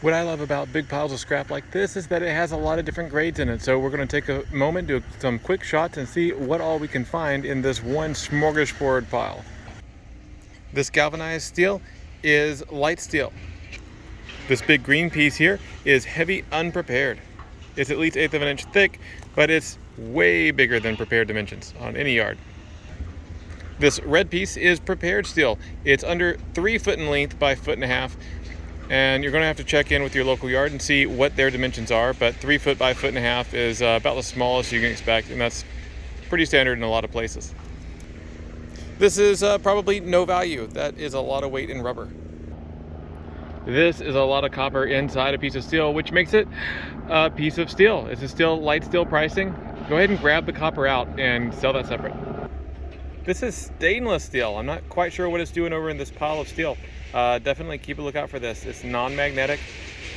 What I love about big piles of scrap like this is that it has a lot of different grades in it. So we're going to take a moment, do some quick shots, and see what all we can find in this one smorgasbord pile. This galvanized steel is light steel. This big green piece here is heavy unprepared. It's at least 1/8 of an inch thick, but it's way bigger than prepared dimensions on any yard. This red piece is prepared steel. It's under 3 foot in length by 1.5 feet. And you're going to have to check in with your local yard and see what their dimensions are, but 3 foot by 1.5 feet is about the smallest you can expect, and that's pretty standard in a lot of places. This is probably no value. That is a lot of weight in rubber. This is a lot of copper inside a piece of steel, which makes it a piece of steel. It's a still light steel pricing. Go ahead and grab the copper out and sell that separate. This is stainless steel. I'm not quite sure what it's doing over in this pile of steel. Definitely keep a lookout for this. It's non-magnetic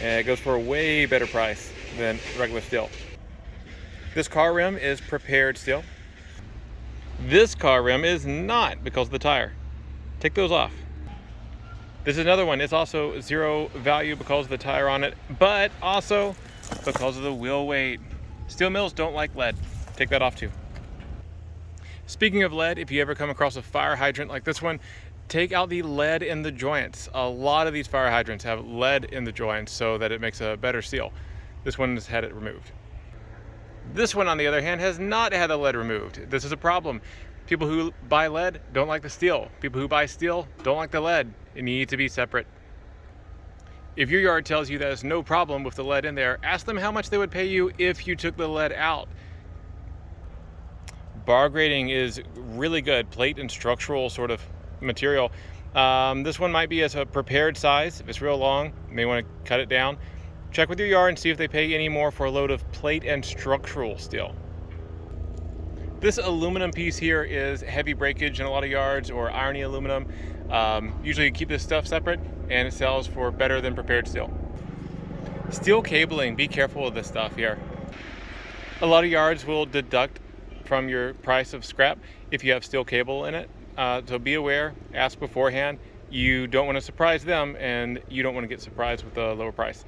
and it goes for a way better price than regular steel. This car rim is prepared steel. This car rim is not because of the tire. Take those off. This is another one. It's also zero value because of the tire on it, but also because of the wheel weight. Steel mills don't like lead. Take that off too. Speaking of lead, if you ever come across a fire hydrant like this one, take out the lead in the joints. A lot of these fire hydrants have lead in the joints so that it makes a better seal. This one has had it removed. This one, on the other hand, has not had the lead removed. This is a problem. People who buy lead don't like the steel. People who buy steel don't like the lead. It needs to be separate. If your yard tells you there's no problem with the lead in there, ask them how much they would pay you if you took the lead out. Bar grading is really good, plate and structural sort of material. This one might be as a prepared size. If it's real long, you may want to cut it down. Check with your yard and see if they pay any more for a load of plate and structural steel. This aluminum piece here is heavy breakage in a lot of yards, or irony aluminum. Usually you keep this stuff separate and it sells for better than prepared steel. Steel cabling, be careful with this stuff here. A lot of yards will deduct from your price of scrap if you have steel cable in it. So be aware, ask beforehand. You don't want to surprise them and you don't want to get surprised with a lower price.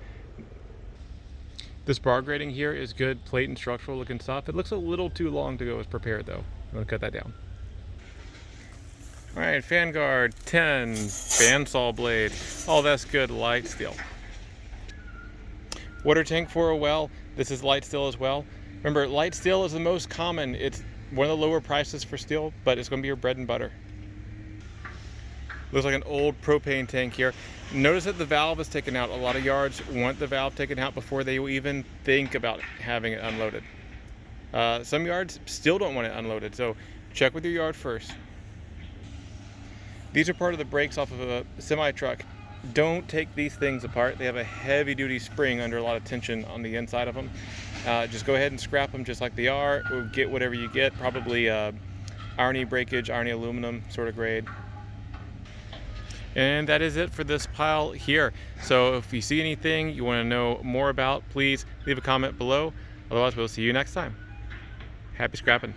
This bar grading here is good plate and structural looking stuff. It looks a little too long to go as prepared though. I'm going to cut that down. All right, Fanguard 10, bandsaw blade. Oh, that's good light steel. Water tank for a well. This is light steel as well. Remember, light steel is the most common. It's one of the lower prices for steel, but it's going to be your bread and butter. Looks like an old propane tank here. Notice that the valve is taken out. A lot of yards want the valve taken out before they even think about having it unloaded. Some yards still don't want it unloaded, so check with your yard first. These are part of the brakes off of a semi-truck. Don't take these things apart. They have a heavy-duty spring under a lot of tension on the inside of them. Just go ahead and scrap them just like they are, or get whatever you get, probably irony breakage, irony aluminum sort of grade. And that is it for this pile here. So if you see anything you want to know more about, please leave a comment below. Otherwise, we'll see you next time. Happy scrapping.